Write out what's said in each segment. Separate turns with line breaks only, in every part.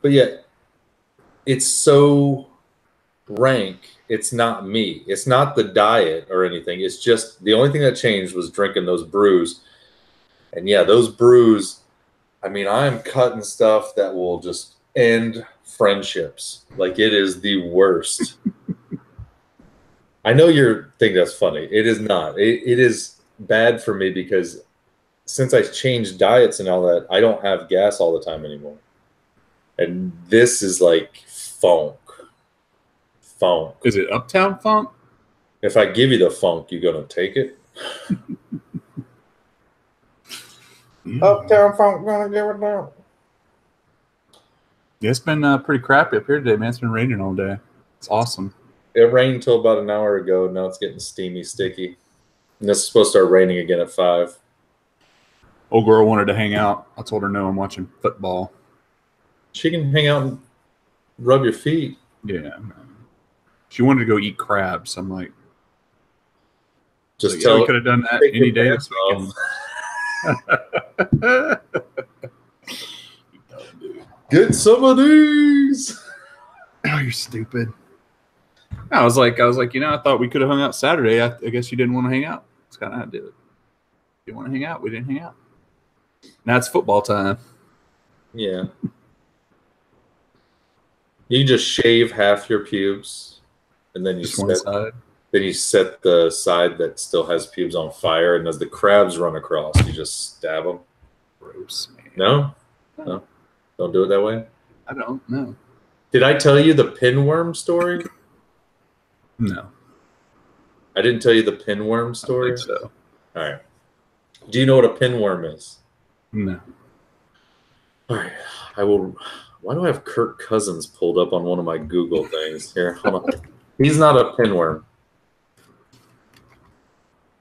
But yet it's so rank. It's not me. It's not the diet or anything. It's just the only thing that changed was drinking those brews. And yeah, those brews, I mean, I'm cutting stuff that will just end friendships. Like it is the worst. I know you think that's funny. It is not. It is bad for me because since I changed diets and all that, I don't have gas all the time anymore. And this is like funk. Funk.
Is it Uptown Funk?
If I give you the funk, you gonna take it? Uptown Funk gonna give it down.
Yeah, it's been pretty crappy up here today, man. It's been raining all day. It's awesome.
It rained until about an hour ago. Now it's getting steamy, sticky. And this is supposed to start raining again at 5.
Old girl wanted to hang out. I told her no, I'm watching football.
She can hang out and rub your feet.
Yeah, man. She wanted to go eat crabs. I'm like,
Just tell
we could have done that any day this weekend.
Get some of these.
Oh, you're stupid. I was like, I thought we could have hung out Saturday. I guess you didn't want to hang out. That's kind of how I did it. You want to hang out? We didn't hang out. Now it's football time.
Yeah. You just shave half your pubes, and then you set the side that still has pubes on fire, and as the crabs run across, you just stab them.
Gross, man.
No? Don't do it that way?
I don't know.
Did I tell you the pinworm story?
No. I
didn't tell you the pinworm story?
I think so.
All right. Do you know what a pinworm is?
No.
All right. I will. Why do I have Kirk Cousins pulled up on one of my Google things? Here, hold on. He's not a pinworm.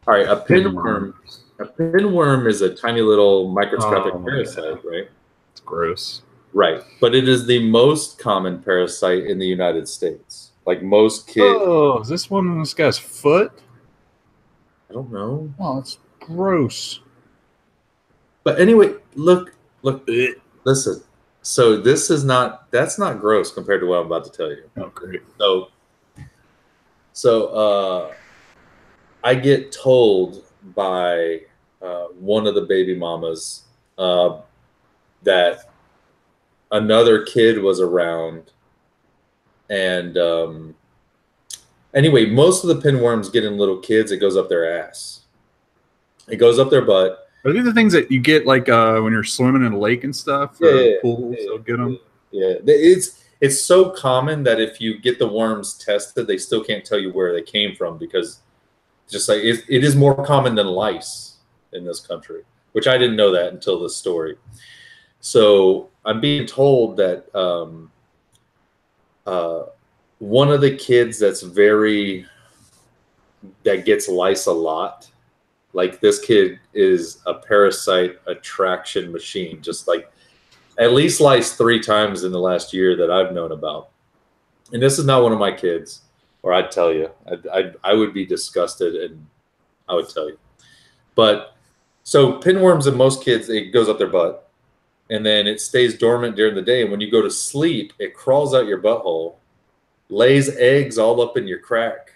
All right, a pinworm. A pinworm is a tiny little microscopic parasite, right?
It's gross.
Right, but it is the most common parasite in the United States. Like most kids.
Oh, is this one on this guy's foot?
I don't know.
Oh, it's gross.
But anyway, look, listen. So that's not gross compared to what I'm about to tell you.
Oh, great.
So I get told by one of the baby mamas that another kid was around, and anyway, most of the pinworms get in little kids. It goes up their ass. It goes up their butt.
Are these the things that you get like when you're swimming in a lake and stuff? Or pools, they'll get them.
Yeah, it's so common that if you get the worms tested, they still can't tell you where they came from because just like it is more common than lice in this country, which I didn't know that until this story. So I'm being told that one of the kids that gets lice a lot, like this kid is a parasite attraction machine, just like at least lice 3 times in the last year that I've known about. And this is not one of my kids, or I'd tell you, I would be disgusted and I would tell you. But so pinworms in most kids, it goes up their butt and then it stays dormant during the day. And when you go to sleep, it crawls out your butthole, lays eggs all up in your crack,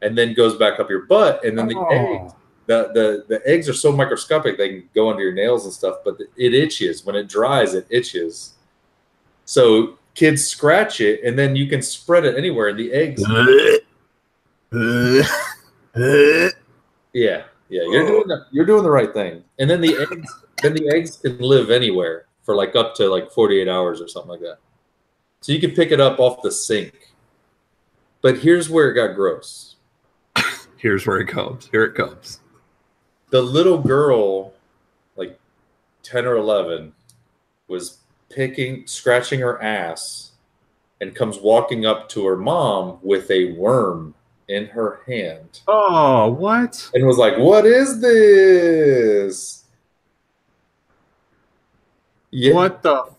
and then goes back up your butt. And then the eggs are so microscopic they can go under your nails and stuff, but it itches. When it dries, it itches. So kids scratch it, and then you can spread it anywhere. And the eggs, yeah, you're doing the right thing. And then the eggs can live anywhere for like up to like 48 hours or something like that. So you can pick it up off the sink. But here's where it got gross.
Here's where it comes. Here it comes.
The little girl, like 10 or 11, was scratching her ass and comes walking up to her mom with a worm in her hand.
Oh, what?
And was like, "What is this?" Yeah.
What the?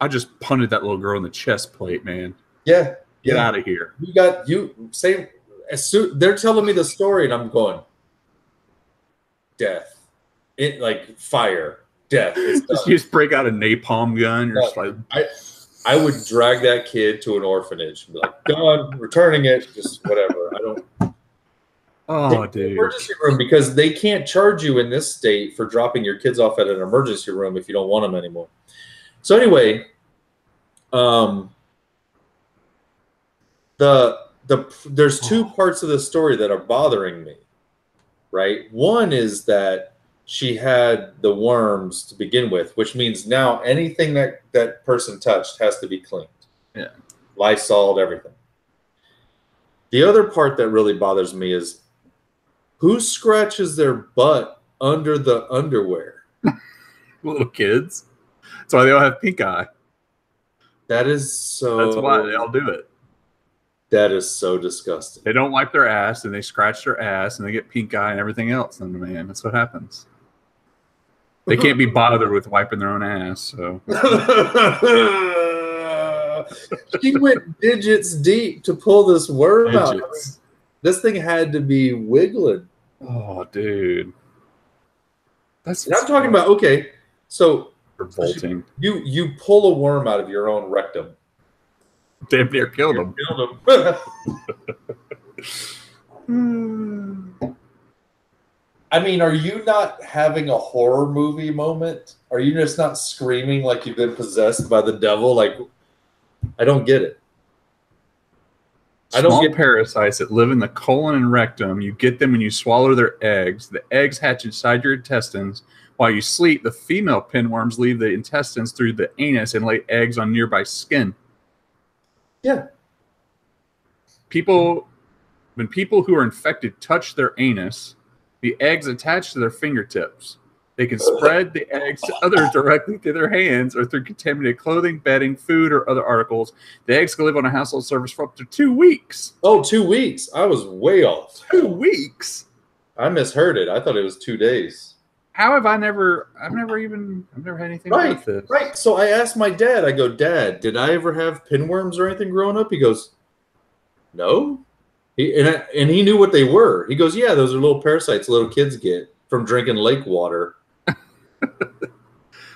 I just punted that little girl in the chest plate, man.
Yeah.
Get out of here.
They're telling me the story and I'm going, death. It like fire, death.
You just break out a napalm gun. You're just like,
I would drag that kid to an orphanage and be like, done, returning it, just whatever. I don't.
Oh, dude.
Emergency room, because they can't charge you in this state for dropping your kids off at an emergency room if you don't want them anymore. So anyway, there's two parts of the story that are bothering me, right? One is that she had the worms to begin with, which means now anything that person touched has to be cleaned.
Yeah.
Lysol, everything. The other part that really bothers me is who scratches their butt under the underwear?
Little kids. That's why they all have pink eye.
That is so.
That's why they all do it.
That is so disgusting.
They don't wipe their ass, and they scratch their ass, and they get pink eye and everything else. And man, that's what happens. They can't be bothered with wiping their own ass. So
she went digits deep to pull this worm out. This thing had to be wiggling.
Oh, dude.
And I'm talking about, okay, so
revolting.
You pull a worm out of your own rectum.
Damn near killed him.
I mean, are you not having a horror movie moment? Are you just not screaming like you've been possessed by the devil? Like, I don't get it.
Small parasites that live in the colon and rectum. You get them when you swallow their eggs. The eggs hatch inside your intestines. While you sleep, the female pinworms leave the intestines through the anus and lay eggs on nearby skin.
Yeah.
When people who are infected touch their anus, the eggs attach to their fingertips. They can spread the eggs to others directly through their hands or through contaminated clothing, bedding, food, or other articles. The eggs can live on a household surface for up to 2 weeks.
Oh, 2 weeks. I was way off.
2 weeks?
I misheard it. I thought it was 2 days.
How have I've never had anything like this.
Right. So I asked my dad, I go, Dad, did I ever have pinworms or anything growing up? He goes, no. And he knew what they were. He goes, yeah, those are little parasites little kids get from drinking lake water.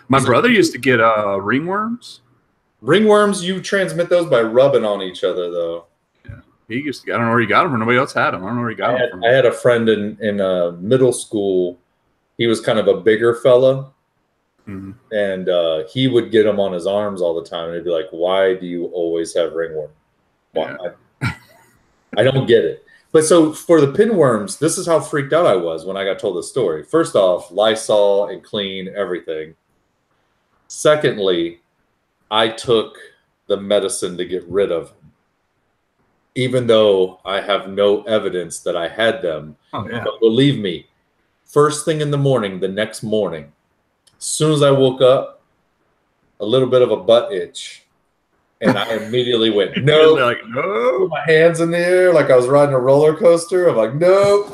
My brother used to get ringworms.
Ringworms, you transmit those by rubbing on each other, though.
Yeah, he used to. I don't know where he got them, or nobody else had them. I don't know where he got them from.
I had a friend in middle school. He was kind of a bigger fella, and he would get them on his arms all the time. And he'd be like, "Why do you always have ringworm?" Why? Yeah. I don't get it. But so for the pinworms, this is how freaked out I was when I got told the story. First off, Lysol and clean everything. Secondly, I took the medicine to get rid of them, even though I have no evidence that I had them.
Oh, yeah.
But believe me, first thing in the morning, the next morning, as soon as I woke up, a little bit of a butt itch. And I immediately went, no.
Like, no.
Put my hands in the air like I was riding a roller coaster. I'm like, no.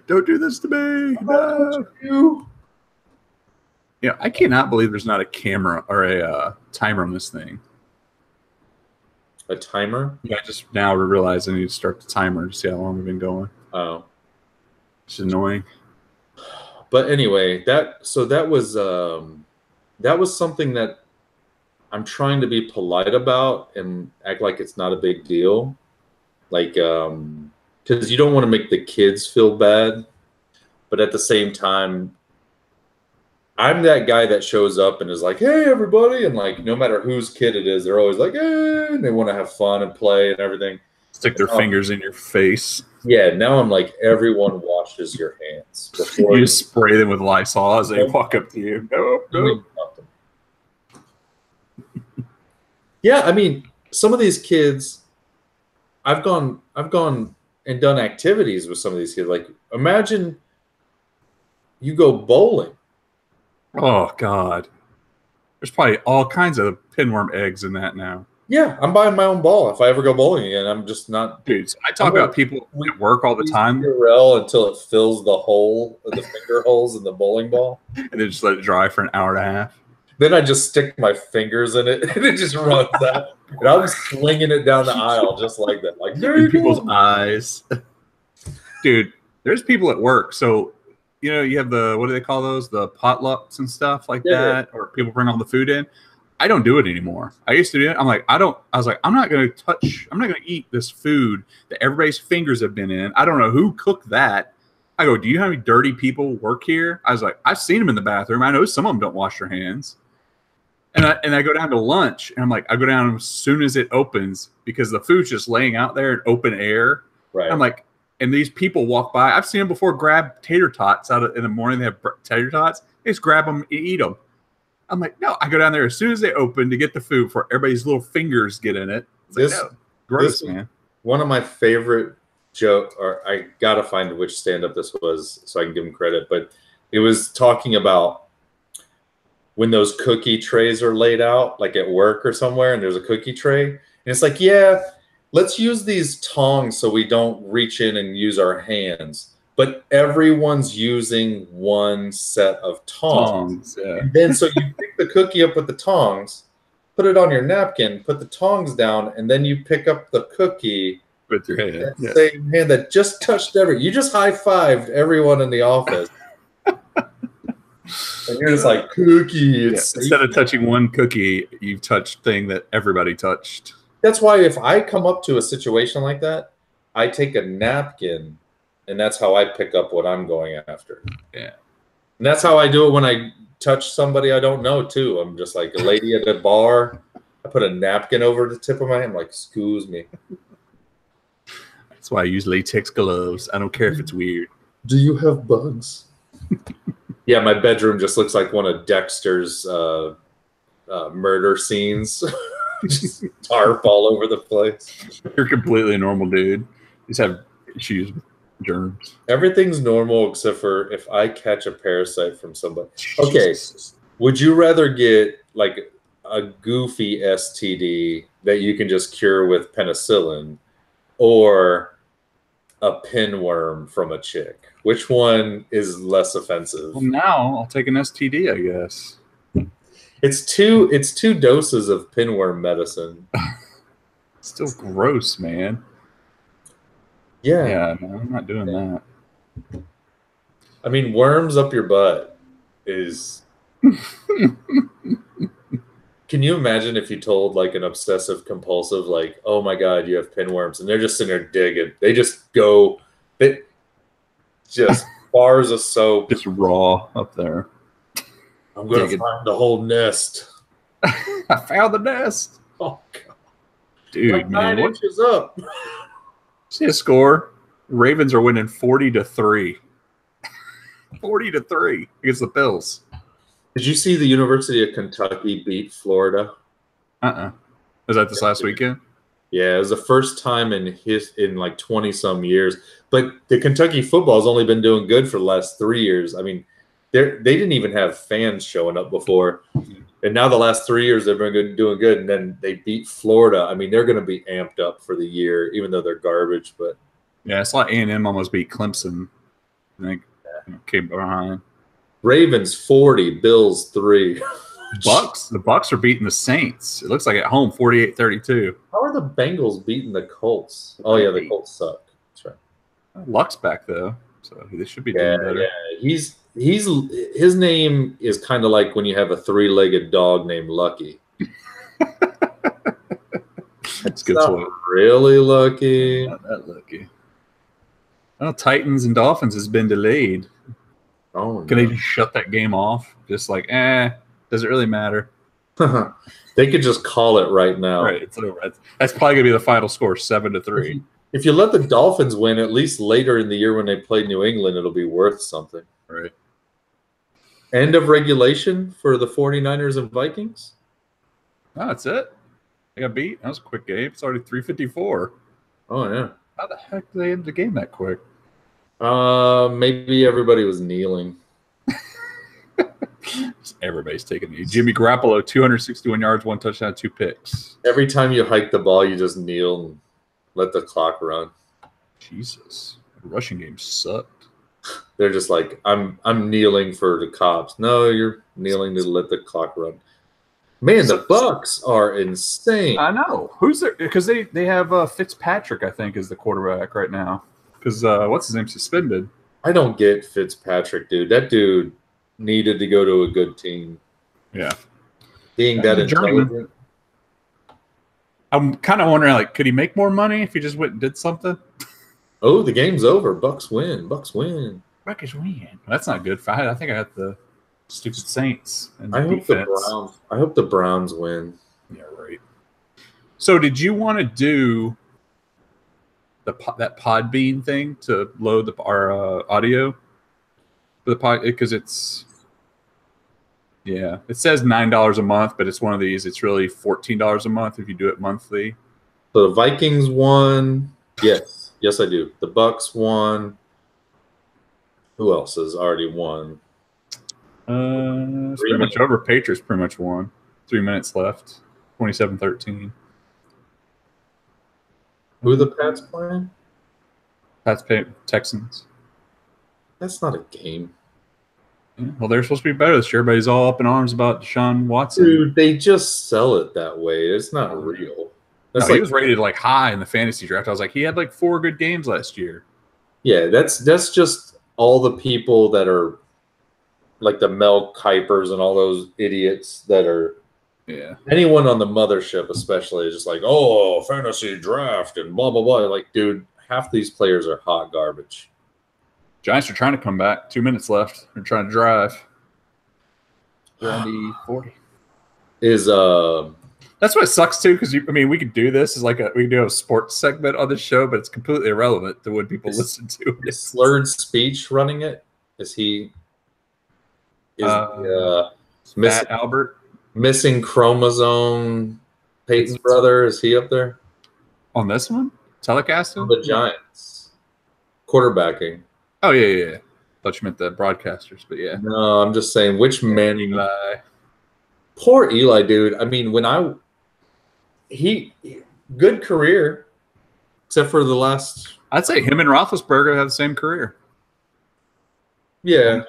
Don't do this to me. No. Yeah, I cannot believe there's not a camera or a timer on this thing.
A timer?
Yeah, I just now realize I need to start the timer to see how long we've been going.
Oh.
It's annoying.
But anyway, that was something that I'm trying to be polite about and act like it's not a big deal. Like, because you don't want to make the kids feel bad. But at the same time, I'm that guy that shows up and is like, hey, everybody. And like, no matter whose kid it is, they're always like, hey, and they want to have fun and play and everything.
Stick their fingers in your face.
Yeah, now I'm like, everyone washes your hands before
you spray them with Lysol as they walk up to you. Nope.
Yeah, I mean, some of these kids, I've gone and done activities with some of these kids. Like, imagine you go bowling.
Oh God, there's probably all kinds of pinworm eggs in that now.
Yeah, I'm buying my own ball if I ever go bowling again. I'm just not.
Dude, so I talk about people at work all the time.
Until it fills the hole, the finger holes in the bowling ball,
and then just let it dry for an hour and a half.
Then I just stick my fingers in it, and it just runs out. And I'm slinging it down the aisle just like that, like
in people's eyes. Dude, there's people at work. So, you know, you have the, what do they call those? The potlucks and stuff like that, or people bring all the food in. I don't do it anymore. I used to do it. I'm like, I was like, I'm not going to eat this food that everybody's fingers have been in. I don't know who cooked that. I go, do you have any dirty people work here? I was like, I've seen them in the bathroom. I know some of them don't wash their hands. And I go down to lunch, and I'm like, I go down as soon as it opens because the food's just laying out there in open air.
Right.
I'm like, and these people walk by. I've seen them before grab tater tots in the morning. They have tater tots. They just grab them and eat them. I'm like, no. I go down there as soon as they open to get the food before everybody's little fingers get in it. It's like, no, gross, man.
One of my favorite joke, or I gotta find which stand-up this was so I can give him credit, but it was talking about when those cookie trays are laid out, like at work or somewhere, and there's a cookie tray, and it's like, yeah, let's use these tongs so we don't reach in and use our hands, but everyone's using one set of tongs.
Yeah.
And then so you pick the cookie up with the tongs, put it on your napkin, put the tongs down, and then you pick up the cookie
with your hand.
That same hand that just touched you just high-fived everyone in the office. And you're just like, cookie.
Instead of touching one cookie, you've touched thing that everybody touched.
That's why if I come up to a situation like that, I take a napkin, and that's how I pick up what I'm going after.
Yeah.
And that's how I do it when I touch somebody I don't know, too. I'm just like a lady at a bar. I put a napkin over the tip of my hand. I'm like, excuse me.
That's why I use latex gloves. I don't care if it's weird.
Do you have bugs? Yeah, my bedroom just looks like one of Dexter's murder scenes. Just tarp all over the place.
You're completely normal, dude. You just have issues with germs.
Everything's normal except for if I catch a parasite from somebody. Okay, would you rather get like a goofy STD that you can just cure with penicillin, or a pinworm from a chick? Which one is less offensive?
Well, now I'll take an STD, I guess.
It's two doses of pinworm medicine.
Still gross, man.
Yeah.
Yeah, no, I'm not doing that.
I mean, worms up your butt is... Can you imagine if you told like an obsessive compulsive, like, oh my God, you have pinworms, and they're just sitting there digging. They just go, just bars of soap.
Just raw up there.
I'm going to find the whole nest.
I found the nest.
Oh, God.
Dude,
like
man.
9 inches up.
See a score? Ravens are winning 40-3. 40-3 against the Bills.
Did you see the University of Kentucky beat Florida?
Was that this last weekend?
Yeah, it was the first time in like 20-some years. But the Kentucky football's only been doing good for the last 3 years. I mean, they didn't even have fans showing up before. And now the last 3 years they've been doing good. And then they beat Florida. I mean, they're going to be amped up for the year, even though they're garbage. But
yeah, it's like A&M almost beat Clemson. I think came behind.
Ravens 40, Bills 3.
The Bucks are beating the Saints. It looks like at home 48-32.
How are the Bengals beating the Colts? Oh yeah, the Colts suck. That's right.
Luck's back though, so they should be doing better.
Yeah, his name is kind of like when you have a 3-legged dog named Lucky.
That's good.
Not really lucky.
Not that lucky. Well, Titans and Dolphins has been delayed.
Oh,
can they just shut that game off? Just like, does it really matter?
They could just call it right now.
Right, it's over. That's probably gonna be the final score, 7-3.
If you let the Dolphins win, at least later in the year when they play New England, it'll be worth something.
Right.
End of regulation for the 49ers and Vikings?
Oh, that's it. They got beat. That was a quick game. It's already 3:54.
Oh yeah.
How the heck did they end the game that quick?
Maybe everybody was kneeling.
Everybody's taking it. Jimmy Garoppolo, 261 yards, 1 touchdown, 2 picks.
Every time you hike the ball, you just kneel and let the clock run.
Jesus, the rushing game sucked.
They're just like, I'm kneeling for the cops. No, you're kneeling to let the clock run. Man, the Bucks are insane.
I know. Who's there? Because they have Fitzpatrick, I think, is the quarterback right now. Because what's his name suspended?
I don't get Fitzpatrick, dude. That dude needed to go to a good team.
Yeah.
Being
He's
that
a journeyman.
intelligent.
I'm kind of wondering, like, could he make more money if he just went and did something?
Oh, the game's over. Bucks win. Bucks win.
Buckets win. That's not good. I think I got the stupid Saints and
I hope
defense.
the Browns win.
Yeah, right. So, did you want to do that Podbean thing to load our audio for the pod? Because it says $9 a month, but it's one of these. It's really $14 a month if you do it monthly.
So the Vikings won. Yes, I do. The Bucks won. Who else has already won?
It's pretty much over. Patriots pretty much won. 3 minutes left. 27-13.
Who are the Pats playing?
Pats Texans.
That's not a game.
Yeah, well, they're supposed to be better this year. Everybody's all up in arms about Deshaun Watson.
Dude, they just sell it that way. It's not real.
He was rated like high in the fantasy draft. I was like, he had like 4 good games last year.
Yeah, that's just all the people that are like the Mel Kipers and all those idiots that are.
Yeah.
Anyone on the mothership, especially, is just like, oh, fantasy draft and blah blah blah. Like, dude, half these players are hot garbage.
Giants are trying to come back. 2 minutes left. They're trying to drive. 40.
That's
what sucks too, because we could do this as we could do a sports segment on the show, but it's completely irrelevant to when people listen to it.
Slurred speech running it. Is he?
Matt Albert
missing chromosome? Peyton's brother, is he up there
on this one? Telecasting
the Giants quarterbacking.
Oh yeah. Thought you meant the broadcasters, but yeah.
No, I'm just saying which man.
Eli.
Poor Eli, dude. I mean, good career, except for the last.
I'd say him and Roethlisberger have the same career.
Yeah,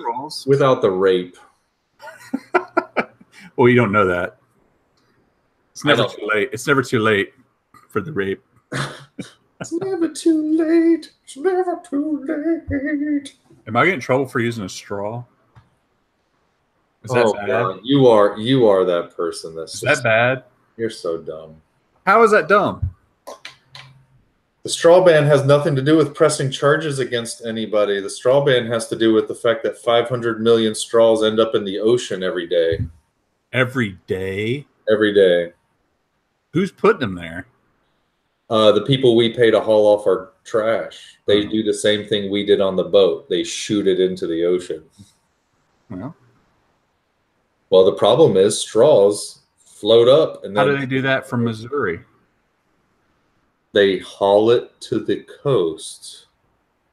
Rolls.
Without the rape.
Well, you don't know that. It's never too late. It's never too late for the rape.
It's never too late. It's never too late.
Am I getting in trouble for using a straw? Is that bad?
God. You are that person. Is
that bad?
You're so dumb.
How is that dumb?
The straw ban has nothing to do with pressing charges against anybody. The straw ban has to do with the fact that 500 million straws end up in the ocean every day.
Every day?
Every day.
Who's putting them there?
The people we pay to haul off our trash. They do the same thing we did on the boat. They shoot it into the ocean. Well, the problem is straws float up. And then
how do they do that from Missouri?
They haul it to the coast.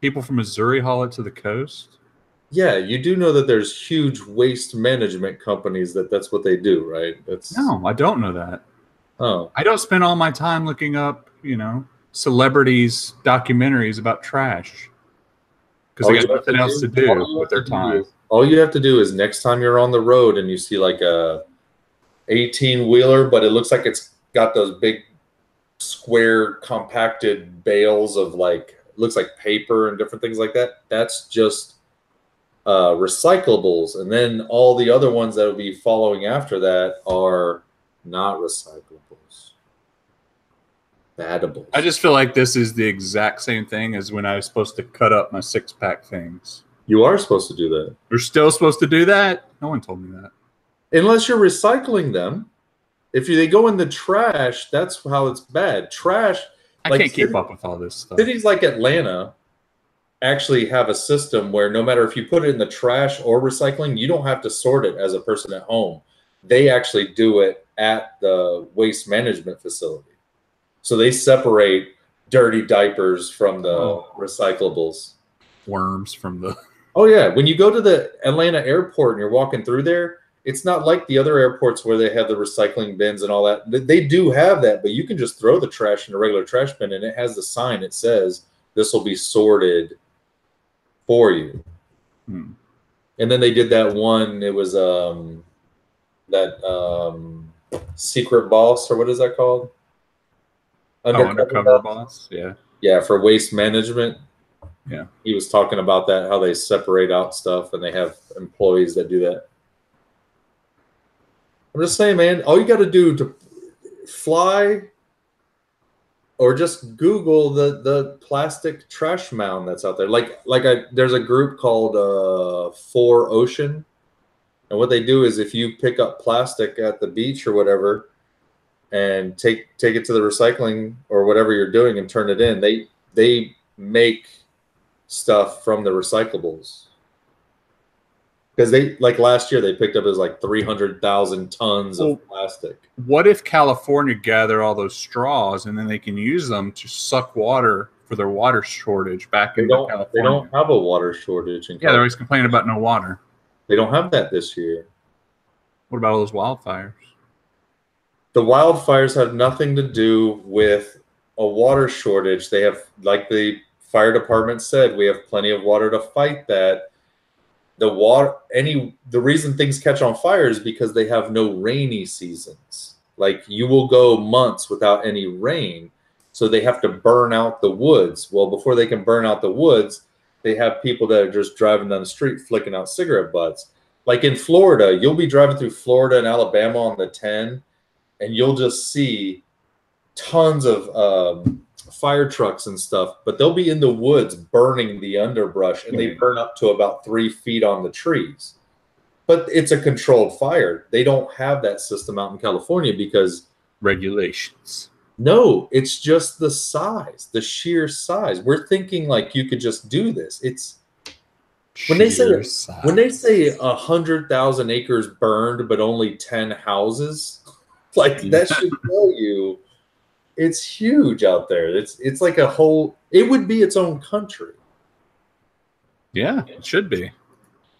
People from Missouri haul it to the coast?
Yeah, you do know that there's huge waste management companies that's what they do, right?
No, I don't know that.
Oh.
I don't spend all my time looking up, celebrities' documentaries about trash. Because they got nothing else to do with their time.
All you have to do is next time you're on the road and you see like a 18-wheeler, but it looks like it's got those big square compacted bales of looks like paper and different things like that. That's just recyclables. And then all the other ones that will be following after that are not recyclables. Badables.
I just feel like this is the exact same thing as when I was supposed to cut up my 6-pack things.
You are supposed to do that.
We're still supposed to do that? No one told me that.
Unless you're recycling them. If they go in the trash, that's how it's bad. Trash.
I can't keep up with all this stuff.
Cities like Atlanta actually have a system where no matter if you put it in the trash or recycling, you don't have to sort it as a person at home. They actually do it at the waste management facility. So they separate dirty diapers from the recyclables.
Worms from the...
Oh, yeah. When you go to the Atlanta airport and you're walking through there, it's not like the other airports where they have the recycling bins and all that. They do have that, but you can just throw the trash in a regular trash bin, and it has the sign. It says, this will be sorted for you. And then they did that one. It was Secret Boss, or what is that called?
Undercover Boss, yeah.
Yeah, for waste management.
Yeah.
He was talking about that, how they separate out stuff, and they have employees that do that. I I'm just saying, man, all you got to do to fly or just Google the plastic trash mound that's out there. There's a group called 4Ocean, and what they do is if you pick up plastic at the beach or whatever, and take it to the recycling or whatever you're doing and turn it in, they make stuff from the recyclables. Because they, like last year, they picked up as like 300,000 tons of plastic.
What if California gather all those straws and then they can use them to suck water for their water shortage back into California?
They don't have a water shortage in California.
They're always complaining about no water.
They don't have that this year.
What about all those wildfires?
The wildfires have nothing to do with a water shortage. They have, like the fire department said, we have plenty of water to fight that. The reason things catch on fire is because they have no rainy seasons. Like, you will go months without any rain, so they have to burn out the woods. Well, before they can burn out the woods, they have people that are just driving down the street flicking out cigarette butts. Like in Florida, you'll be driving through Florida and Alabama on the 10, and you'll just see tons of fire trucks and stuff, but they'll be in the woods burning the underbrush, and they burn up to about 3 feet on the trees. But it's a controlled fire. They don't have that system out in California because
regulations.
No, it's just the size, the sheer size. We're thinking like you could just do this. It's when they say 100,000 acres burned, but only 10 houses, like that should tell you it's huge out there. It's like a whole. It would be its own country.
Yeah, it should be.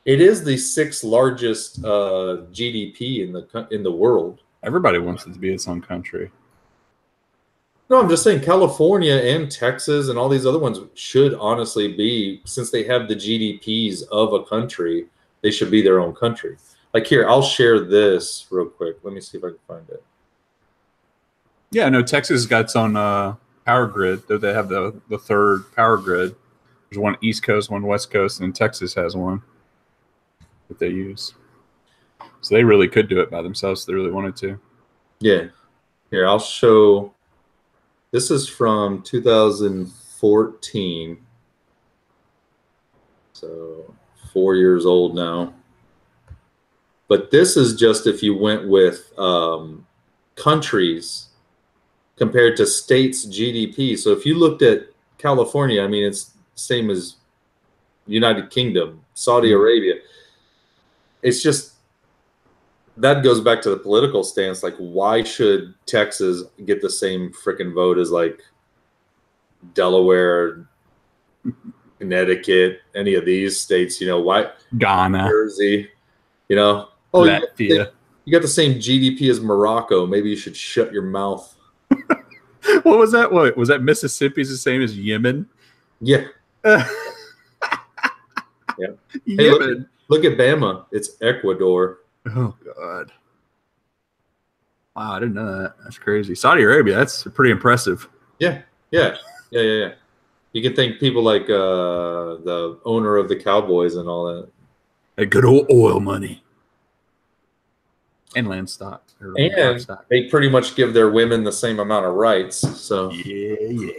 It is the 6th largest GDP in the world.
Everybody wants it to be its own country.
No, I'm just saying California and Texas and all these other ones should honestly be, since they have the GDPs of a country, they should be their own country. Like here, I'll share this real quick. Let me see if I can find it.
Yeah, no, Texas got its own power grid. They have the third power grid. There's one East Coast, one West Coast, and Texas has one that they use. So they really could do it by themselves if they really wanted to.
Yeah. Here, I'll show. This is from 2014. So 4 years old now. But this is just if you went with countries compared to states' GDP. So if you looked at California, I mean, it's same as United Kingdom, Saudi Arabia. It's just, that goes back to the political stance. Like, why should Texas get the same freaking vote as like Delaware, Connecticut, any of these states? You know, why?
Ghana,
Jersey, you know,
Latvia.
You got the same GDP as Morocco. Maybe you should shut your mouth.
What was that? What was that? Mississippi's the same as Yemen?
Yeah. Yeah.
Yemen.
Hey, look at Bama. It's Ecuador.
Oh God! Wow, I didn't know that. That's crazy. Saudi Arabia. That's pretty impressive.
Yeah. You can thank people like the owner of the Cowboys and all that.
A good old oil money. And land stock.
And they pretty much give their women the same amount of rights. So
yeah.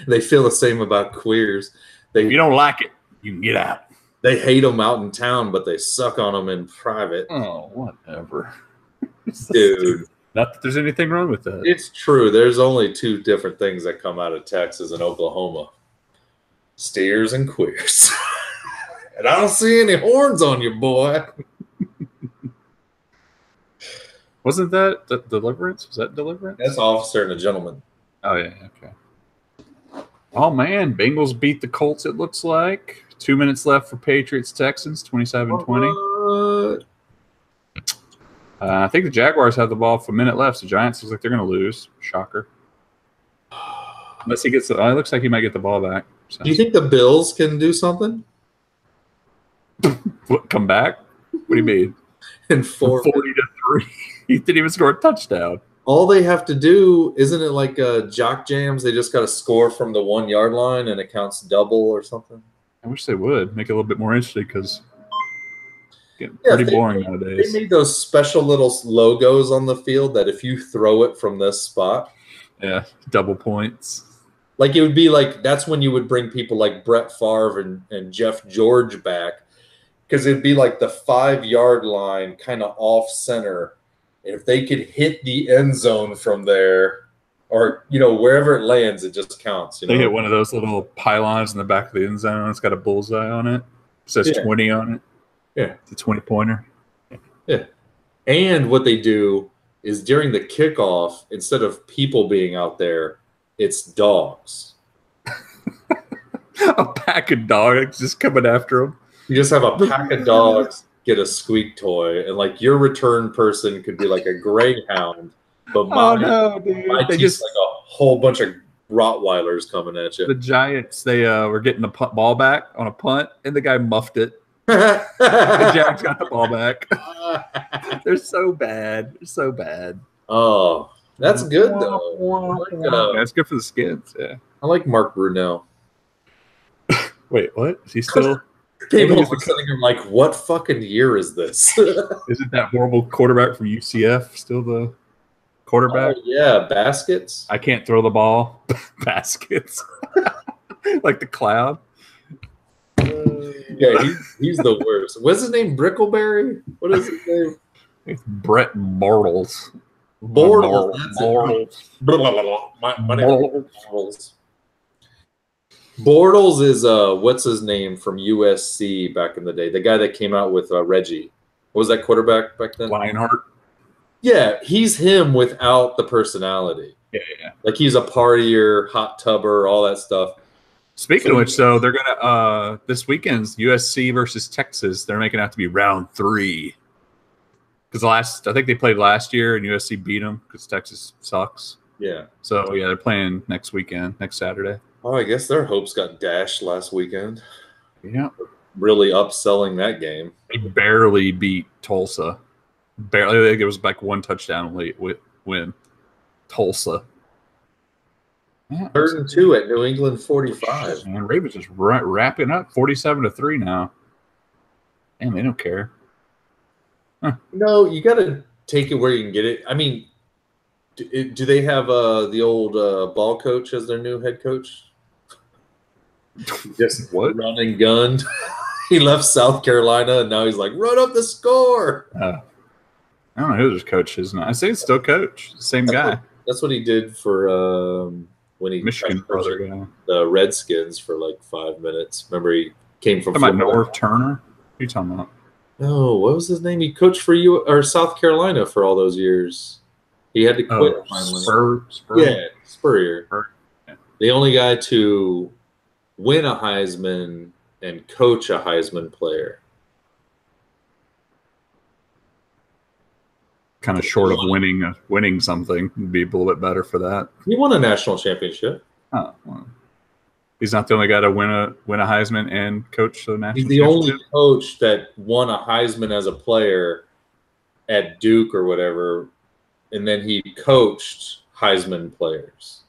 They feel the same about queers.
If you don't like it, you can get out.
They hate them out in town, but they suck on them in private.
Oh, whatever.
Dude.
Not that there's anything wrong with that.
It's true. There's only 2 different things that come out of Texas and Oklahoma. Steers and queers. And I don't see any horns on you, boy.
Wasn't that Deliverance? Was that Deliverance?
That's Officer and a Gentleman.
Oh, yeah. Okay. Oh, man. Bengals beat the Colts, it looks like. 2 minutes left for Patriots-Texans, 27-20. I think the Jaguars have the ball with a minute left. So Giants looks like they're going to lose. Shocker. Unless he gets it looks like he might get the ball back. So.
Do you think the Bills can do something?
What, come back? What do you mean?
In 40-3.
He didn't even score a touchdown.
All they have to do, isn't it like jock jams? They just got to score from the 1 yard line and it counts double or something.
I wish they would make it a little bit more interesting because Getting pretty boring
They
nowadays.
made those special little logos on the field that if you throw it from this spot,
Yeah, double points.
like it would be like that's when you would bring people like Brett Favre and Jeff George back, because it'd be like the 5-yard line kind of off center. And if they could hit the end zone from there, or wherever it lands, it just counts.
They hit one of those little pylons in the back of the end zone. It's got a bullseye on it. It says 20 on it.
Yeah.
It's a 20-pointer.
Yeah. And what they do is during the kickoff, instead of people being out there, it's dogs.
A pack of dogs just coming after them.
You just have a pack of dogs get a squeak toy, and like your return person could be like a greyhound, but my team's like a whole bunch of Rottweilers coming at you.
The Giants, they were getting the ball back on a punt, and the guy muffed it. The Jags got the ball back. They're so bad. They're so bad.
Oh, that's good though.
That's good for the Skins. Yeah,
I like Mark Brunell.
Wait, what? Is he still?
People are sitting here like, what fucking year is this?
Isn't that horrible quarterback from UCF still the quarterback?
Oh, yeah, Baskets.
I can't throw the ball. Baskets. Like the cloud.
Yeah, he's the worst. What's his name? Brickleberry? What is his name?
It's Brett Bortles.
Bortles.
Bortles.
My name is Bortles. Bortles is what's his name from USC back in the day? The guy that came out with Reggie. What was that quarterback back then?
Lionheart.
Yeah, he's him without the personality.
Yeah.
Like he's a partier, hot tubber, all that stuff.
Speaking of which, though, they're gonna this weekend's USC versus Texas. They're making it out to be round 3 because I think they played last year and USC beat them because Texas sucks.
Yeah.
So yeah, they're playing next weekend, next Saturday.
Oh, I guess their hopes got dashed last weekend.
Yeah.
Really upselling that game.
They barely beat Tulsa. Barely. I think it was like one touchdown late win. Tulsa.
Yeah, 3rd and 2 at New England 45.
And Ravens just wrapping up 47-3 now. Damn, they don't care. Huh.
No, you got to take it where you can get it. I mean, do they have the old ball coach as their new head coach? Just
what?
Run and gunned. He left South Carolina, and now he's like, run up the score.
I don't know who his coach is now. I say it's still coach. Same guy.
That's what he did for when he
Michigan brother guy.
The Redskins for like 5 minutes. Remember, he came from
North Turner. What are you talking about?
No, what was his name? He coached for you or South Carolina for all those years. He had to quit finally. Spurrier.
Yeah.
The only guy to win a Heisman and coach a Heisman player.
Kind of short of winning something. Would be a little bit better for that.
He won a national championship.
Oh, well. He's not the only guy to win a Heisman and coach the national championship.
He's the only coach that won a Heisman as a player at Duke or whatever, and then he coached Heisman players.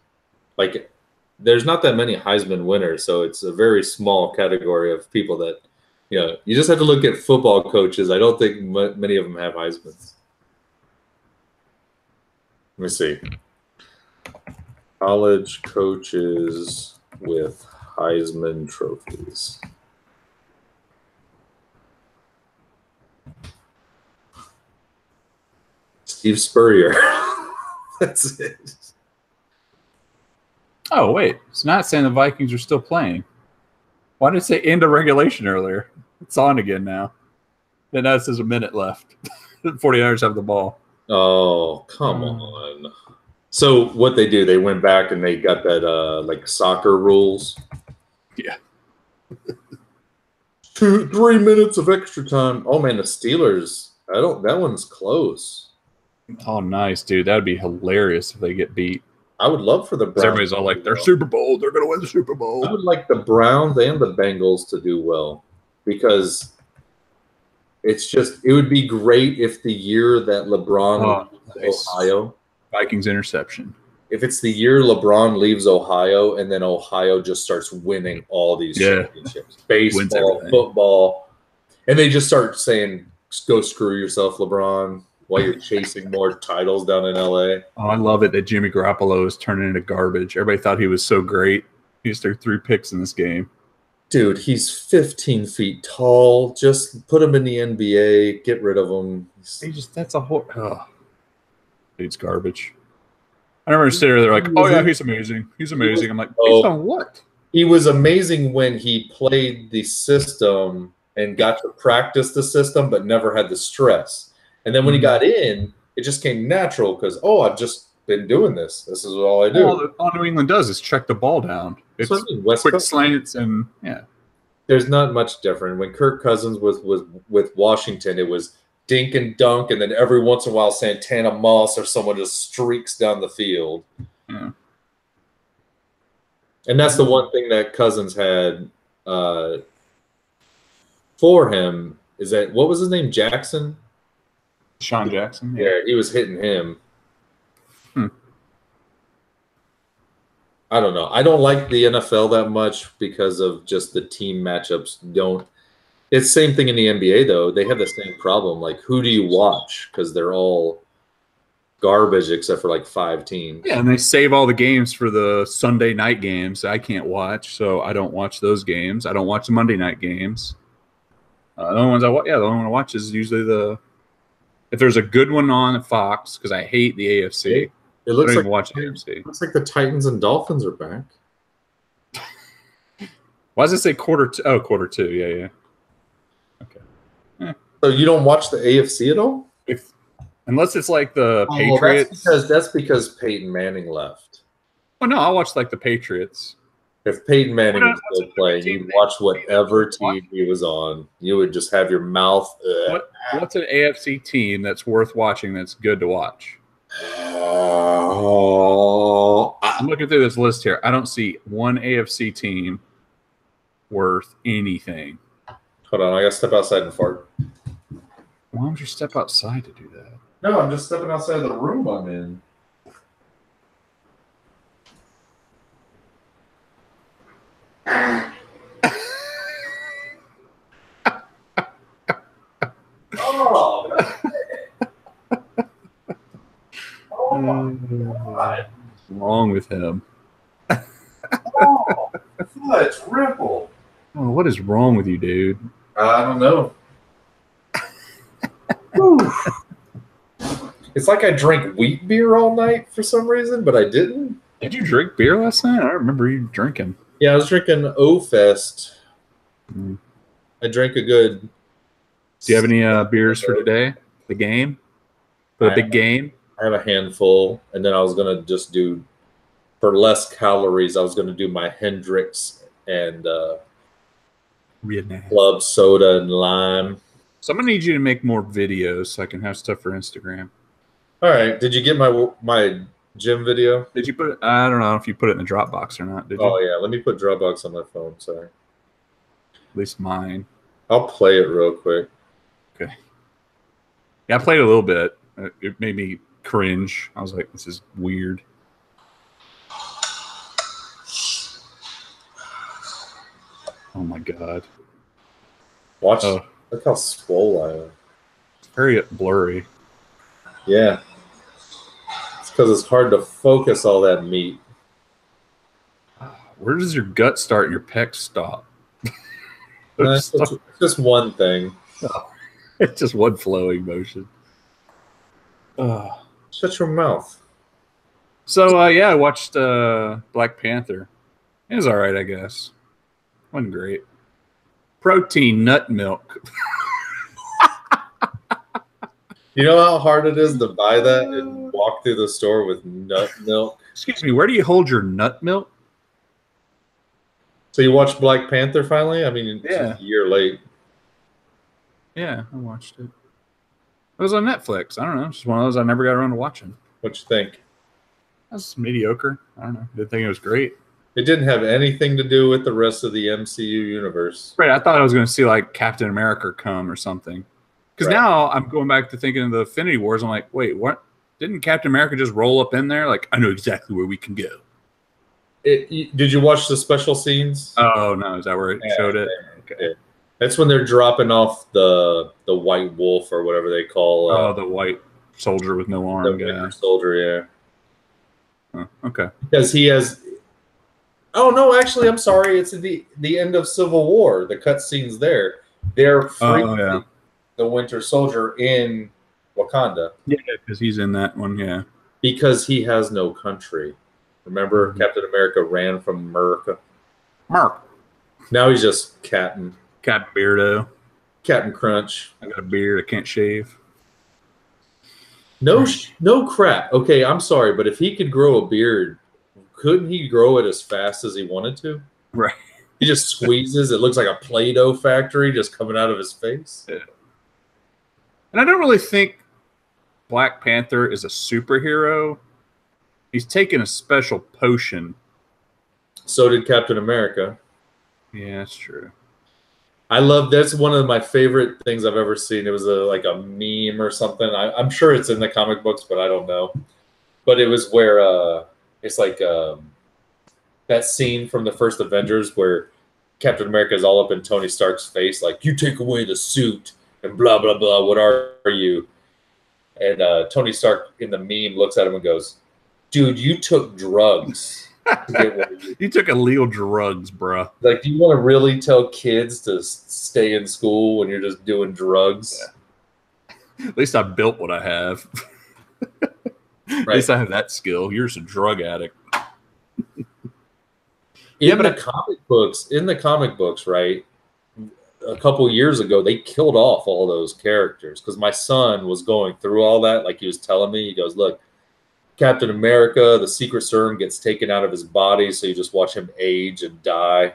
Like, there's not that many Heisman winners, so it's a very small category of people that, you just have to look at football coaches. I don't think many of them have Heismans. Let me see. College coaches with Heisman trophies. Steve Spurrier. That's it.
Oh, wait. It's not saying the Vikings are still playing. Why did it say end of regulation earlier? It's on again now. Then that says a minute left. The 49ers have the ball.
Oh, come on. So what they do, they went back and they got that like soccer rules.
Yeah.
3 minutes of extra time. Oh man, the Steelers. That one's close.
Oh, nice, dude. That'd be hilarious if they get beat.
I would love for the Browns.
Everybody's all like, they're Super Bowl. They're going to win the Super Bowl.
I would like the Browns and the Bengals to do well because it would be great if the year that LeBron leaves Ohio.
Vikings interception.
If it's the year LeBron leaves Ohio and then Ohio just starts winning all these championships. Baseball, football. And they just start saying, go screw yourself, LeBron, while you're chasing more titles down in LA.
Oh, I love it that Jimmy Garoppolo is turning into garbage. Everybody thought he was so great. He just threw 3 picks in this game.
Dude, he's 15 feet tall. Just put him in the NBA. Get rid of him.
That's a whole. Oh, dude's garbage. I remember sitting there like, oh yeah, he's amazing. He's amazing. I'm like, based on what?
He was amazing when he played the system and got to practice the system, but never had the stress. And then when he got in, it just came natural because, I've just been doing this. This is all I do.
All New England does is check the ball down. It's quick slants and yeah.
There's not much different. When Kirk Cousins was with Washington, it was dink and dunk, and then every once in a while Santana Moss or someone just streaks down the field.
Yeah.
And that's the one thing that Cousins had for him is that, what was his name, Jackson?
Sean Jackson.
Yeah, he was hitting him. I don't know. I don't like the NFL that much because of just the team matchups. It's the same thing in the NBA, though. They have the same problem. Like, who do you watch? Because they're all garbage except for like 5 teams.
Yeah, and they save all the games for the Sunday night games I can't watch, so I don't watch those games. I don't watch the Monday night games. The only ones the only one I watch is usually if there's a good one on Fox, because I hate the AFC.
It looks
I don't
like
even watch the AFC.
Looks like the Titans and Dolphins are back.
Why does it say quarter 2? Oh, quarter 2. Yeah. Okay. Yeah.
So you don't watch the AFC at all?
Unless it's like the Patriots.
That's because Peyton Manning left.
Oh no, I watch like the Patriots.
If Peyton Manning was still playing, you'd watch whatever team he was on. You would just have your mouth.
What's an AFC team that's worth watching that's good to watch? I'm looking through this list here. I don't see one AFC team worth anything.
Hold on, I gotta step outside and fart.
Why would you step outside to do that?
No, I'm just stepping outside the room I'm in.
What's wrong with him?
It's Ripple.
Oh, what is wrong with you, dude?
I don't know. It's like I drank wheat beer all night for some reason, but I didn't.
Did you drink beer last night? I don't remember you drinking.
Yeah, I was drinking O-Fest. I drank a good...
Do you have any beers for today? The game? For the big game?
I have a handful, and then I was going to just do, for less calories, I was going to do my Hendrix and club soda and lime.
So I'm going to need you to make more videos so I can have stuff for Instagram.
All right. Did you get my gym video?
Did you put it? I don't know if you put it in the Dropbox or not. Did you?
Oh, yeah. Let me put Dropbox on my phone. Sorry.
At least mine.
I'll play it real quick.
Okay. Yeah, I played a little bit. It made me cringe. I was like, this is weird. Oh, my God.
Watch. Look how swole I am.
It's very blurry.
Yeah. It's because it's hard to focus all that meat.
Where does your gut start and your pecs stop?
It's just one thing.
Oh, it's just one flowing motion.
Shut your mouth.
So, yeah, I watched Black Panther. It was all right, I guess. Wasn't great. Protein nut milk.
You know how hard it is to buy that and walk through the store with nut milk?
Excuse me, where do you hold your nut milk?
So you watched Black Panther finally? I mean, it's a year late.
Yeah, I watched it. It was on Netflix. I don't know. It's just one of those I never got around to watching.
What'd you think?
That's mediocre. I don't know. Didn't think it was great.
It didn't have anything to do with the rest of the MCU universe.
Right. I thought I was going to see like Captain America come or something. Because now I'm going back to thinking of the Infinity Wars. I'm like, wait, what? Didn't Captain America just roll up in there? Like, I know exactly where we can go.
Did you watch the special scenes?
Oh, no. Is that where it showed it?
Okay. That's when they're dropping off the White Wolf or whatever they call
The white soldier with no
the
arm guy.
Winter Soldier. Yeah.
Okay.
Because he has. Oh no! Actually, I'm sorry. It's at the end of Civil War. The cutscenes there. They're freezing the Winter Soldier in Wakanda.
Yeah, because he's in that one. Yeah.
Because he has no country. Remember, Captain America ran from America.
Mark.
Now he's just Captain.
Captain Beardo.
Captain Crunch.
I got a beard. I can't shave.
No crap. Okay, I'm sorry, but if he could grow a beard, couldn't he grow it as fast as he wanted to?
Right.
He just squeezes. It looks like a Play-Doh factory just coming out of his face.
Yeah. And I don't really think Black Panther is a superhero. He's taken a special potion.
So did Captain America.
Yeah, that's true.
That's one of my favorite things I've ever seen. It was like a meme or something. I'm sure it's in the comic books, but I don't know. But it was where it's like that scene from the first Avengers where Captain America is all up in Tony Stark's face, like, you take away the suit and blah, blah, blah. What are you? And Tony Stark in the meme looks at him and goes, dude, you took drugs.
You took illegal drugs, bro.
Like, do you want to really tell kids to stay in school when you're just doing drugs?
Yeah. At least I built what I have. At least I have that skill. You're just a drug addict.
In the comic books, right? A couple years ago, they killed off all those characters because my son was going through all that. Like he was telling me, he goes, look, Captain America, the secret serum gets taken out of his body, so you just watch him age and die.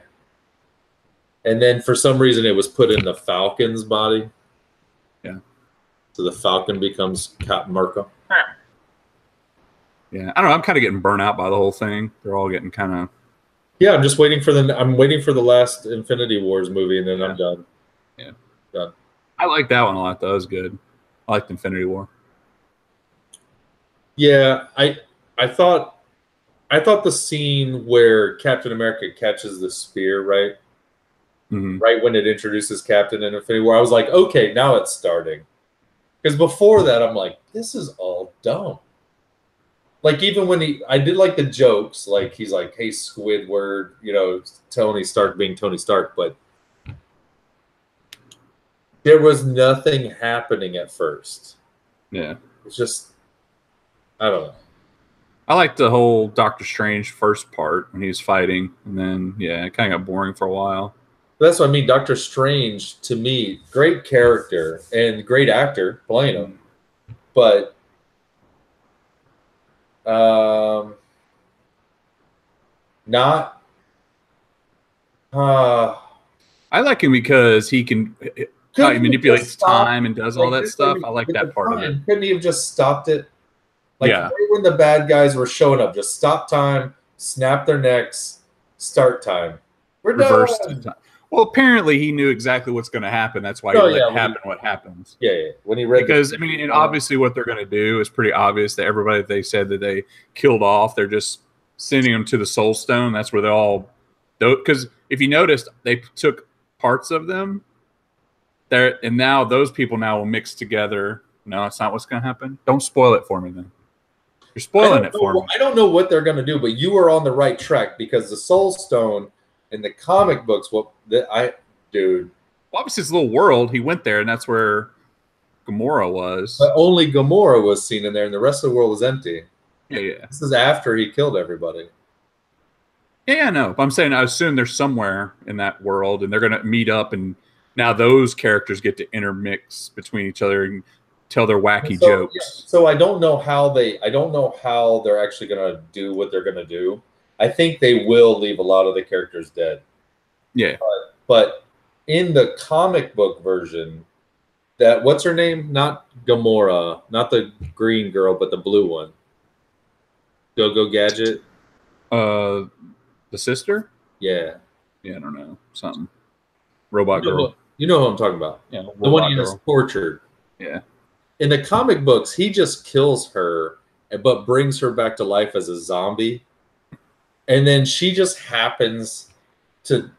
And then for some reason, it was put in the Falcon's body.
Yeah.
So the Falcon becomes Captain America.
Yeah, I don't know. I'm kind of getting burnt out by the whole thing. They're all getting kind of.
Yeah, I'm waiting for the last Infinity Wars movie, and then I'm done.
Yeah,
done.
I like that one a lot. That was good. I liked Infinity War.
Yeah, I thought the scene where Captain America catches the spear, right?
Mm-hmm.
Right when it introduces Captain in Infinity War, I was like, okay, now it's starting. Because before that, I'm like, this is all dumb. Like, even when I did like the jokes, like he's like, hey, Squidward, Tony Stark being Tony Stark, but there was nothing happening at first.
Yeah.
It's just, I don't know.
I liked the whole Doctor Strange first part when he was fighting, and then, yeah, it kind of got boring for a while.
That's what I mean. Doctor Strange, to me, great character and great actor playing him. But not.
I like him because he can. How he manipulates time and does all that stuff. I like that part of it.
Couldn't he have just stopped it? Like right when the bad guys were showing up, just stop time, snap their necks, start time. We're
reverse
done.
Well, apparently he knew exactly what's going to happen. That's why he let happen what happens.
Yeah. When he read,
because and obviously what they're going to do is pretty obvious. That everybody they said that they killed off, they're just sending them to the Soul Stone. That's where they all. Because if you noticed, they took parts of them there, and now those people now will mix together. No, that's not what's going to happen. Don't spoil it for me, then. You're spoiling it for me.
I don't know what they're going to do, but you are on the right track because the Soul Stone in the comic books, dude.
Well, obviously, it's a little world. He went there, and that's where Gamora was.
But only Gamora was seen in there, and the rest of the world was empty.
Yeah.
This is after he killed everybody.
Yeah, no. But I'm saying I assume they're somewhere in that world, and they're going to meet up, and now those characters get to intermix between each other and tell their wacky jokes.
Yeah. So I don't know how they're actually going to do what they're going to do. I think they will leave a lot of the characters dead.
Yeah.
But in the comic book version, what's her name? Not Gamora, not the green girl, but the blue one. Go Gadget.
The sister?
Yeah.
Yeah, I don't know. Something. Robot girl.
You know who I'm talking about.
Yeah,
the one he is tortured.
Yeah.
In the comic books, he just kills her, but brings her back to life as a zombie. And then she just happens to...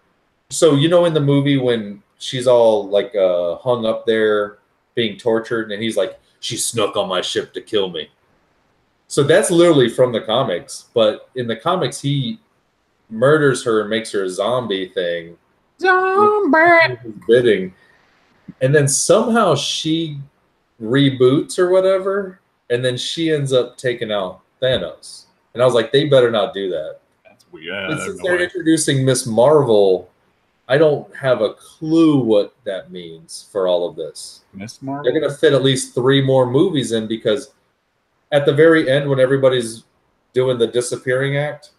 So, in the movie when she's all like hung up there being tortured, and he's like, she snuck on my ship to kill me. So that's literally from the comics, but in the comics he murders her and makes her a zombie thing.
Zombie
bidding, and then somehow she reboots or whatever, and then she ends up taking out Thanos. And I was like, they better not do that.
That's weird.
Since they're introducing Miss Marvel, I don't have a clue what that means for all of this.
Miss Marvel?
They're going to fit at least 3 more movies in, because at the very end, when everybody's doing the disappearing act,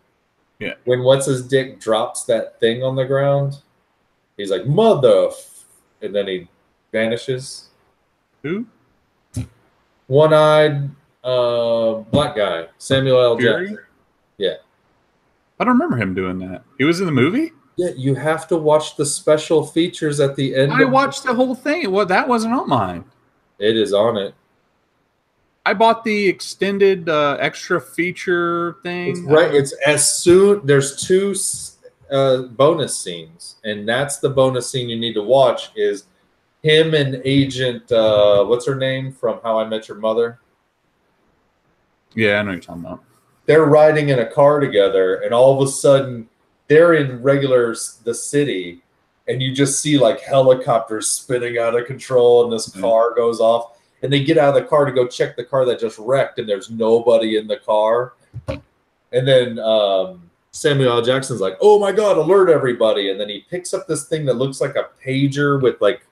yeah,
when what's his dick drops that thing on the ground, he's like, mother, and then he vanishes.
Who?
One-eyed black guy, Samuel L. Jackson. Yeah.
I don't remember him doing that. He was in the movie?
Yeah, you have to watch the special features at the end.
I watched the whole thing. Well, that wasn't on mine.
It is on it.
I bought the extended extra feature thing.
It's right. It's as soon. There's 2 bonus scenes, and that's the bonus scene you need to watch. Is him and Agent what's her name from How I Met Your Mother?
Yeah, I know what you're talking about.
They're riding in a car together, and all of a sudden they're in the city, and you just see like helicopters spinning out of control, and this car goes off. And they get out of the car to go check the car that just wrecked, and there's nobody in the car. And then Samuel L. Jackson's like, oh my God, alert everybody. And then he picks up this thing that looks like a pager with like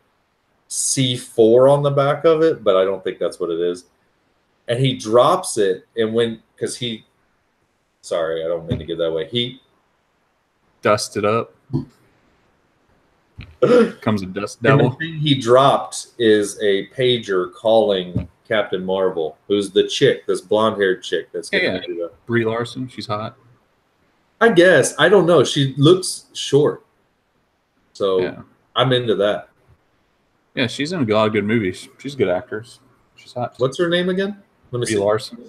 C4 on the back of it, but I don't think that's what it is. And he drops it, and sorry, I don't mean to get that way. He
dusted up. Comes a dust devil.
The thing he dropped is a pager calling Captain Marvel, who's the chick, this blonde-haired chick that's
Brie Larson. She's hot.
I guess. I don't know. She looks short, so I'm into that.
Yeah, she's in a lot of good movies. She's a good actress. She's hot.
What's her name again?
Let me see. Brie Larson.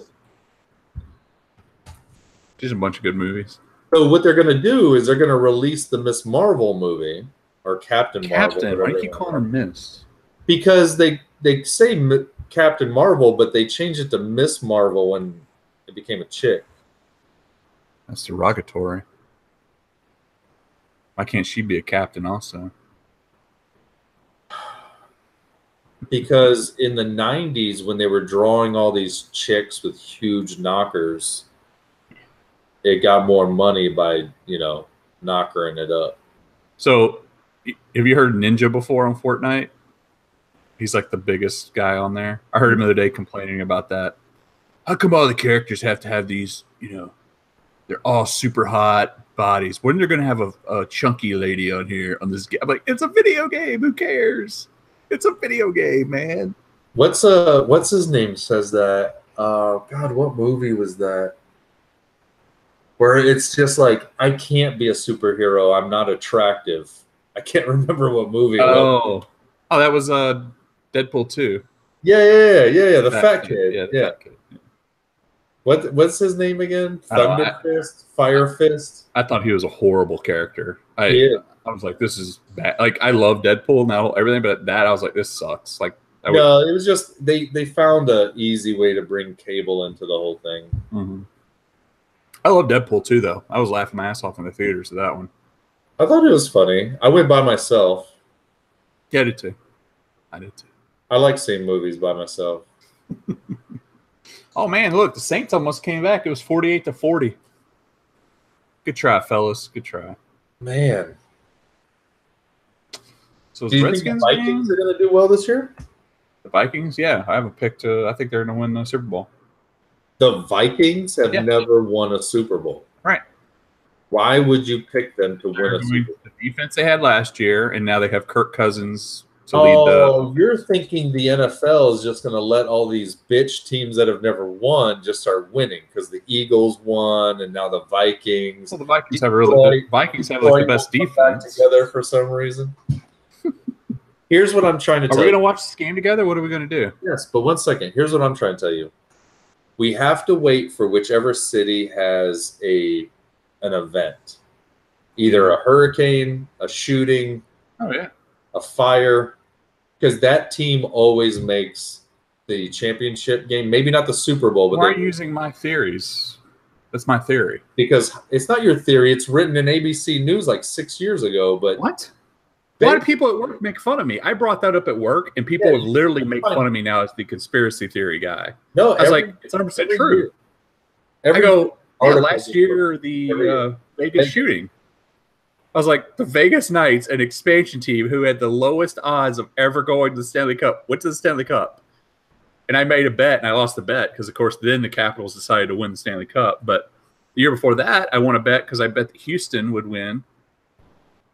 She's in a bunch of good movies.
So what they're going to do is they're going to release the Miss Marvel movie. Or Captain Marvel.
Why do you keep calling her Miss?
Because they say Captain Marvel, but they changed it to Miss Marvel when it became a chick.
That's derogatory. Why can't she be a captain also?
Because in the 90s, when they were drawing all these chicks with huge knockers, it got more money by, knockering it up.
So, have you heard Ninja before on Fortnite? He's like the biggest guy on there. I heard him the other day complaining about that. How come all the characters have to have these, they're all super hot bodies? When they're going to have a chunky lady on here on this game? I'm like, it's a video game. Who cares? It's a video game, man.
What's his name says that? God, what movie was that? Where it's just like, I can't be a superhero. I'm not attractive. I can't remember what movie.
Oh, that was Deadpool 2.
Yeah. The fat kid. Yeah. Fat kid. What's his name again? Thunder Fist, Fire Fist.
I thought he was a horrible character. I was like, this is bad. Like, I love Deadpool now, everything, but that I was like, this sucks. Like,
it was just they found an easy way to bring Cable into the whole thing.
Mm-hmm. I love Deadpool 2, though. I was laughing my ass off in the theaters at that one.
I thought it was funny. I went by myself.
Yeah, I did too.
I like seeing movies by myself.
Oh man, look, the Saints almost came back. It was 48-40. Good try, fellas. Good try.
Man.
So
do you think the Vikings are going to do well this year?
The Vikings, yeah. I haven't picked. I think they're going to win the Super Bowl.
The Vikings have never won a Super Bowl.
Right.
Why would you pick them to win a Super Bowl?
The defense they had last year, and now they have Kirk Cousins to lead the.
Oh, you're thinking the NFL is just going to let all these bitch teams that have never won just start winning because the Eagles won, and now the Vikings.
Well, the Vikings have the best defense
together for some reason. Here's what I'm trying to tell you.
Are we going to watch this game together? What are we going to do?
Yes, but 1 second. Here's what I'm trying to tell you. We have to wait for whichever city has an event, either a hurricane, a shooting, a fire, because that team always makes the championship game. Maybe not the Super Bowl, but
why are you using my theories? That's my theory.
Because it's not your theory. It's written in ABC News like 6 years ago. But
what? Why do people at work make fun of me? I brought that up at work, and people have literally make fun of me now as the conspiracy theory guy.
No,
I was like, it's 100% true. I go, last year, the Vegas shooting. I was like, the Vegas Knights, an expansion team who had the lowest odds of ever going to the Stanley Cup, went to the Stanley Cup. And I made a bet, and I lost the bet because, of course, then the Capitals decided to win the Stanley Cup. But the year before that, I won a bet because I bet that Houston would win.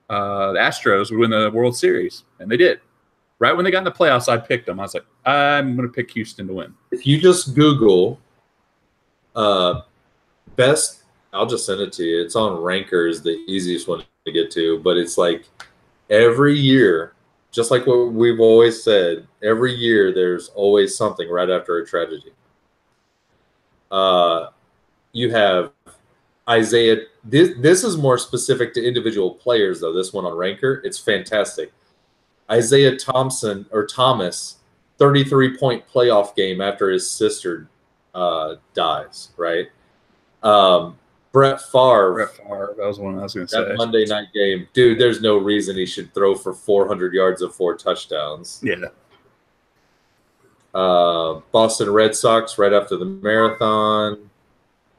The Astros would win the World Series, and they did. Right when they got in the playoffs, I picked them. I was like, I'm going to pick Houston to win.
If you just Google best, I'll just send it to you. It's on Rankers, the easiest one to get to. But it's like every year, just like what we've always said, every year there's always something right after a tragedy. You have Isaiah. This is more specific to individual players, though. This one on Ranker, it's fantastic. Isaiah Thomas, 33-point playoff game after his sister dies. Right. Brett Favre.
That was one I was going to say.
That Monday night game, dude. There's no reason he should throw for 400 yards and 4 touchdowns.
Yeah.
Boston Red Sox right after the marathon.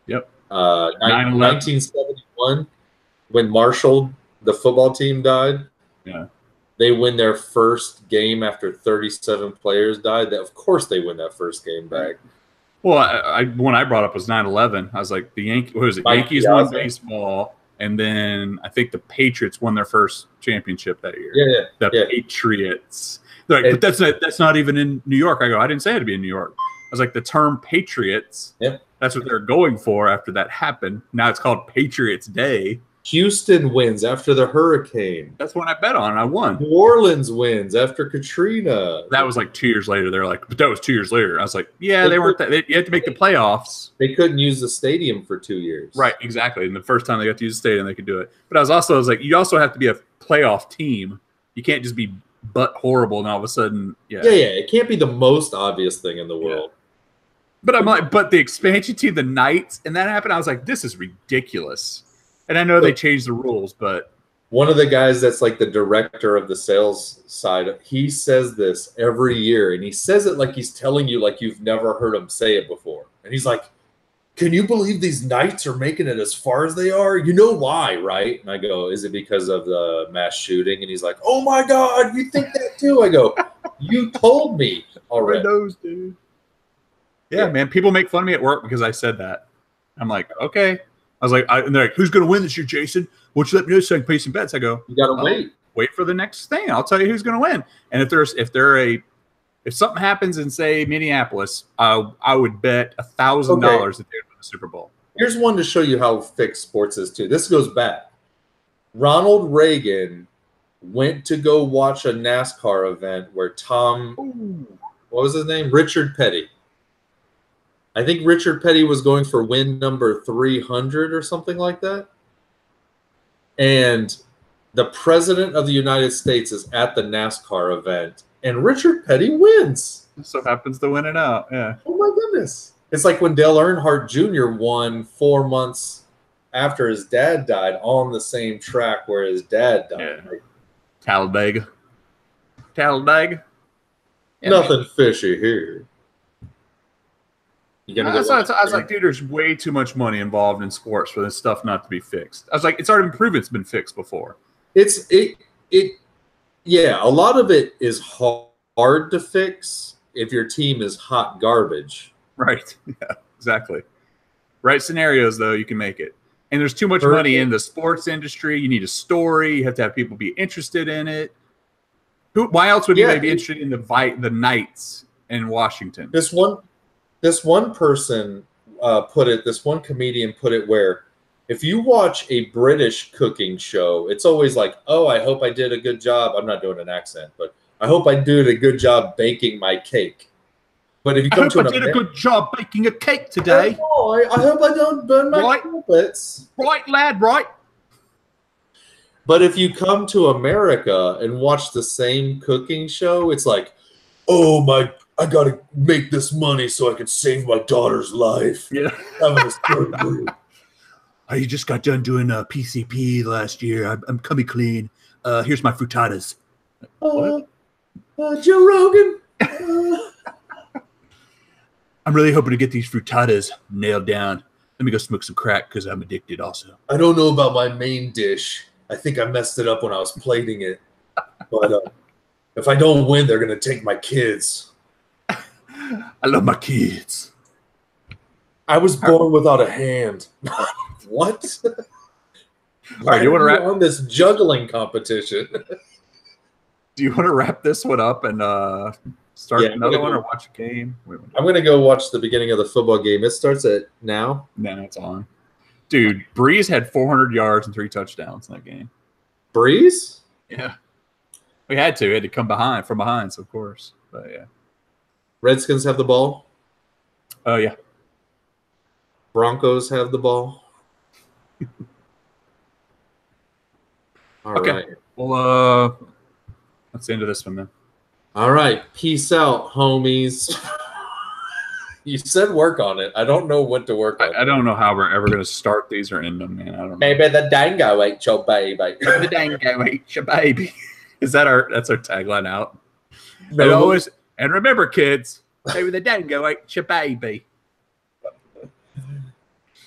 Yep.
1971, when Marshall, the football team, died.
Yeah.
They win their first game after 37 players died. Of course, they win that first game back.
Well, one I brought up was 9/11. I was like, Yankees won baseball, and then I think the Patriots won their first championship that year.
Yeah.
The Patriots. They're like, but that's not even in New York. I go, I didn't say it to be in New York. I was like, the term Patriots.
Yep.
That's what they're going for after that happened. Now it's called Patriots Day.
Houston wins after the hurricane.
That's what I bet on. I won.
New Orleans wins after Katrina.
That was like 2 years later. They're like, but that was 2 years later. I was like, yeah, they weren't. You had to make the playoffs.
They couldn't use the stadium for 2 years.
Right, exactly. And the first time they got to use the stadium, they could do it. But I was like, you also have to be a playoff team. You can't just be butt horrible and all of a sudden,
yeah. It can't be the most obvious thing in the world.
Yeah. But I'm like, but the expansion team, the Knights, and that happened. I was like, this is ridiculous. And I know they changed the rules, but
one of the guys that's like the director of the sales side, he says this every year, and he says it like he's telling you like you've never heard him say it before. And he's like, can you believe these Knights are making it as far as they are? You know why, right? And I go, is it because of the mass shooting? And he's like, oh my God, you think that too? I go, you told me already.
Red nose, dude. Yeah, man. People make fun of me at work because I said that. I'm like, okay. I was like, and they're like, who's going to win this year, Jason? Won't you let me know so I can pay some bets? I go,
you got to wait.
Wait for the next thing. I'll tell you who's going to win. And if something happens in, say, Minneapolis, I would bet $1,000 that they would win the Super Bowl.
Here's one to show you how fixed sports is too. This goes back. Ronald Reagan went to go watch a NASCAR event where what was his name? Richard Petty. I think Richard Petty was going for win number 300 or something like that. And the president of the United States is at the NASCAR event, and Richard Petty wins.
So happens to win it out, yeah.
Oh, my goodness. It's like when Dale Earnhardt Jr. won 4 months after his dad died on the same track where his dad died.
Yeah. Talladega. Yeah,
nothing fishy here.
I was like, dude, there's way too much money involved in sports for this stuff not to be fixed. I was like, it's already been proven it's been fixed before.
Yeah, a lot of it is hard to fix if your team is hot garbage.
Right. Yeah, exactly. Right scenarios, though, you can make it. And there's too much money in the sports industry. You need a story. You have to have people be interested in it. Why else would you be interested in the Knights in Washington?
This one person this one comedian put it where if you watch a British cooking show, it's always like, oh, I hope I did a good job. I'm not doing an accent, but I hope I did a good job baking my cake. But if you come
I did a good job baking a cake today.
Oh, I hope I don't burn my carpets.
Right, lad, right.
But if you come to America and watch the same cooking show, it's like, oh my, I gotta make this money so I can save my daughter's life.
Yeah.
Having a surgery.
I just got done doing a PCP last year. I'm coming clean. Here's my frittatas.
What?
Joe Rogan.
I'm really hoping to get these frittatas nailed down. Let me go smoke some crack because I'm addicted also.
I don't know about my main dish. I think I messed it up when I was plating it. But if I don't win, they're going to take my kids.
I love my kids.
I was born without a hand. What? Why
you wanna
are
wrap-
on this juggling competition?
Do you want to wrap this one up and start
Yeah,
another one or watch a game?
I'm going to go watch the beginning of the football game. It starts at now.
No, it's on. Dude, Breeze had 400 yards and 3 touchdowns in that game.
Breeze?
Yeah. We had to. We had to come from behind, so of course. But yeah.
Redskins have the ball.
Oh, yeah.
Broncos have the ball. All
Okay.
right.
Well, that's the end of this one then.
All right. Peace out, homies. You said work on it. I don't know what to work on.
I don't know how we're ever going to start these or end them, man. I don't know.
Maybe the dango ate your baby.
The dango ate your baby. That's our tagline out.
No.
And remember, kids, maybe the dango ate your baby.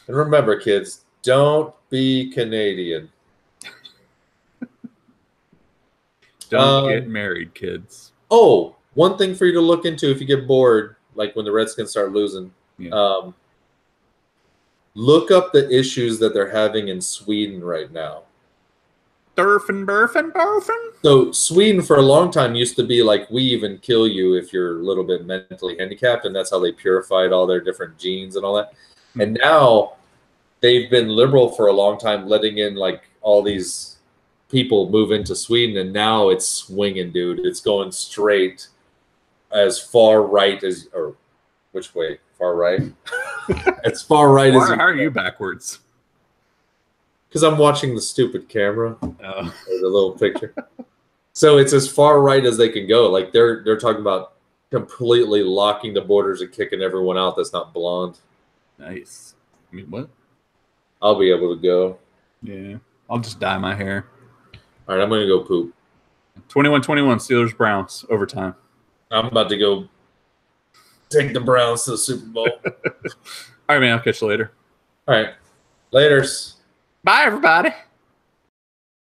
And remember, kids, don't be Canadian.
Don't get married, kids.
Oh, one thing for you to look into if you get bored, like when the Redskins start losing.
Yeah.
Look up the issues that they're having in Sweden right now.
Burfing.
So Sweden for a long time used to be like, we even kill you if you're a little bit mentally handicapped, and that's how they purified all their different genes and all that. And now they've been liberal for a long time, letting in like all these people move into Sweden, and now it's swinging, dude. It's going straight as far right as, or which way? Far right? As far right as.
How are you backwards?
Because I'm watching the stupid camera,
Oh.
or the little picture. So it's as far right as they can go. Like they're talking about completely locking the borders and kicking everyone out that's not blonde.
Nice. I mean, what?
I'll be able to go.
Yeah. I'll just dye my hair.
All right, I'm going to go poop.
21-21, Steelers Browns overtime.
I'm about to go take the Browns to the Super Bowl.
All right, man. I'll catch you later.
All right. Laters.
Bye, everybody.